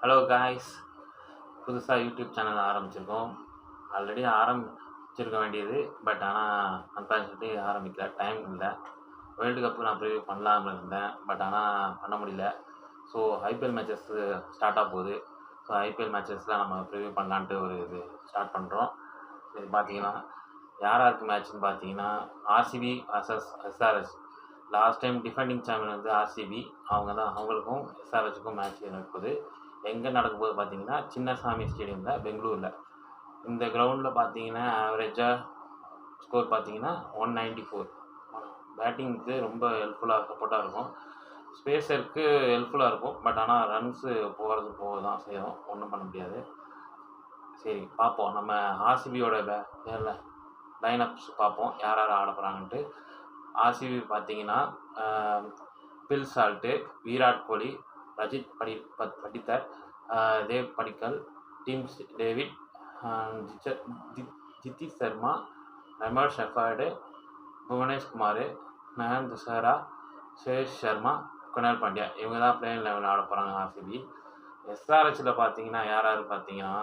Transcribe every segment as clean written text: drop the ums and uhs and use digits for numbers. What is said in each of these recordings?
Hello guys, புதுசாக YouTube channel ஆரம்பிச்சிருக்கோம். Already ஆரம்பிச்சிருக்க வேண்டியது, பட் ஆனால் அன்ஃபார்ச்சுனேட்லி ஆரம்பிக்கல, டைம் இல்லை. வேர்ல்டு கப்புக்கு நான் ப்ரிவியூ பண்ணலாம்னு இருந்தேன், பட் ஆனால் பண்ண முடியல. ஸோ ஐபிஎல் மேட்சஸ் ஸ்டார்ட் ஆக போகுது. ஸோ ஐபிஎல் மேட்சஸ்லாம் நம்ம ப்ரிவியூ பண்ணலான்ட்டு ஒரு இது ஸ்டார்ட் பண்ணுறோம். இது பார்த்தீங்கன்னா யாராருக்கு மேட்ச்னு பார்த்தீங்கன்னா RCB vs SRH. Last time defending champion வந்து ஆர்சிபி, அவங்களுக்கும் எஸ்ஆர்எச்சுக்கும் மேட்ச் நடக்குது. எங்கே நடக்கும் போது பார்த்தீங்கன்னா சின்னசாமி ஸ்டேடியமில் பெங்களூரில். இந்த கிரவுண்டில் பார்த்தீங்கன்னா ஆவரேஜாக ஸ்கோர் பார்த்தீங்கன்னா 194. பேட்டிங்க்கு ரொம்ப ஹெல்ப்ஃபுல்லாக சப்போர்ட்டாக இருக்கும். ஸ்பேஸருக்கு ஹெல்ப்ஃபுல்லாக இருக்கும், பட் ஆனால் ரன்ஸு போக தான் செய்யும், ஒன்றும் பண்ண முடியாது. சரி பார்ப்போம், நம்ம ஆர்சிபியோட லைன் அப்ஸ் பார்ப்போம், யார் யார் ஆட போகிறாங்கன்ட்டு. ஆர்சிபி பார்த்தீங்கன்னா Phil Salt, Virat Kohli, Rajat Patidar, Dev Padikkal, Tim David, Jitesh Sharma, Romario Shepherd, Bhuvneshwar Kumar, Nuwan Thushara, சுரேஷ் சர்மா, குணால் பாண்டியா, இவங்க தான் பிளேயிங் லெவலில் ஆட போகிறாங்க ஆர்சிபி. எஸ்ஆர்ஹெச்சில் பார்த்தீங்கன்னா யார் பார்த்தீங்கன்னா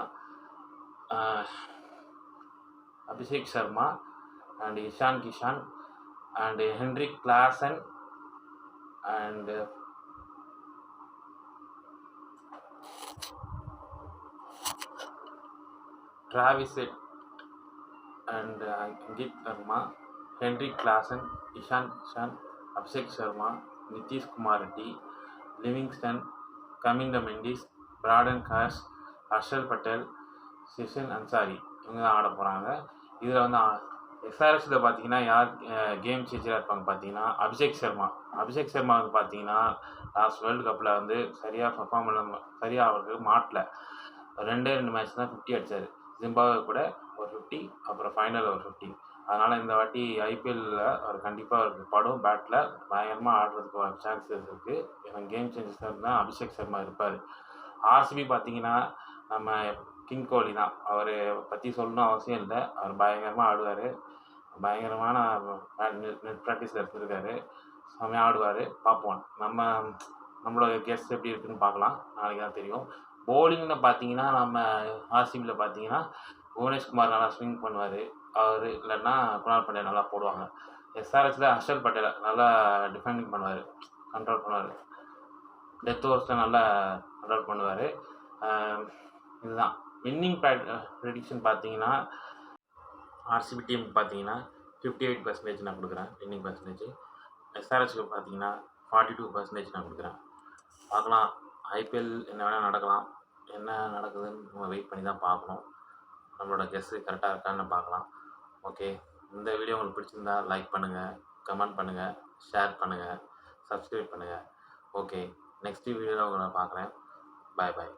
Abhishek Sharma and Ishan Kishan and Heinrich Klaasen and Travis Head and Angit Verma, Henrik Klaasen, Ishan Kishan, Abhishek Sharma, Nitish Kumar Reddy, Livingston, Kaminda Mendis, Braden Cash, Harshal Patel, Sishan Ansari, இவங்க தான் ஆட போகிறாங்க. இதில் வந்து எஸ்ஆர்எஸில் பார்த்தீங்கன்னா யார் கேம் சேஞ்சராக இருப்பாங்க பார்த்தீங்கன்னா அபிஷேக் சர்மா வந்து பார்த்தீங்கன்னா லாஸ்ட் வேர்ல்டு கப்பில் வந்து சரியாக பர்ஃபார்ம் பண்ண சரியாக அவருக்கு மாட்டல. 2 மேட்ச் தான் 50 அடித்தார். ஜிம்பாவே கூட ஒரு 50, அப்புறம் ஃபைனல் ஒரு 50. அதனால் இந்த வாட்டி ஐபிஎல்லில் அவர் கண்டிப்பாக அவருக்கு படும் பேட்டில் பயங்கரமாக ஆடுறதுக்கு சான்சஸ் இருக்குது. எனக்கு கேம் சேஞ்சர்ஸ் தான் அபிஷேக் சர்மா இருப்பார். ஆர்சிபி பார்த்தீங்கன்னா நம்ம கிங் கோலி தான், அவரை பற்றி சொல்லணும் அவசியம் இல்லை. அவர் பயங்கரமாக ஆடுவார், பயங்கரமான நெட் ப்ராக்டிஸில் எடுத்துருக்காரு, செம்மையாக ஆடுவார். பார்ப்போம், நம்மளோட கெஸ்ட் எப்படி இருக்குதுன்னு பார்க்கலாம், நாளைக்கு தான் தெரியும். பவுலிங்கில் பார்த்தீங்கன்னா நம்ம ஆர்சிபியில் பார்த்தீங்கன்னா புவனேஷ்குமார் நல்லா ஸ்விங் பண்ணுவார், அவர் இல்லைன்னா குணால் பாண்டியா நல்லா போடுவாங்க. எஸ்ஆர்எச்சில் ஹர்ஷல் பட்டேல் நல்லா டிஃபெண்டிங் பண்ணுவார், கண்ட்ரோல் பண்ணுவார், டெத் ஓவர்ஸில் நல்லா கண்ட்ரோல் பண்ணுவார். இதுதான் வின்னிங் ப்ரெடிக்ஷன் பார்த்தீங்கன்னா ஆர்சிபி டீமுக்கு பார்த்தீங்கன்னா 58% நான் கொடுக்குறேன் வின்னிங் பர்சன்டேஜ். எஸ்ஆர்எச்சுக்கு பார்த்தீங்கன்னா 42% நான் கொடுக்குறேன். பார்க்கலாம், ஐபிஎல் என்ன வேணால் நடக்கலாம், என்ன நடக்குதுன்னு நம்ம வெயிட் பண்ணி தான் பார்க்கணும். நம்மளோட கெஸ்ஸு கரெக்டாக இருக்கான்னு பார்க்கலாம். ஓகே, இந்த வீடியோ உங்களுக்கு பிடிச்சிருந்தா லைக் பண்ணுங்கள், கமெண்ட் பண்ணுங்கள், ஷேர் பண்ணுங்கள், சப்ஸ்கிரைப் பண்ணுங்கள். ஓகே, நெக்ஸ்ட் வீடியோவில் உங்களை பார்க்குறேன். பாய்.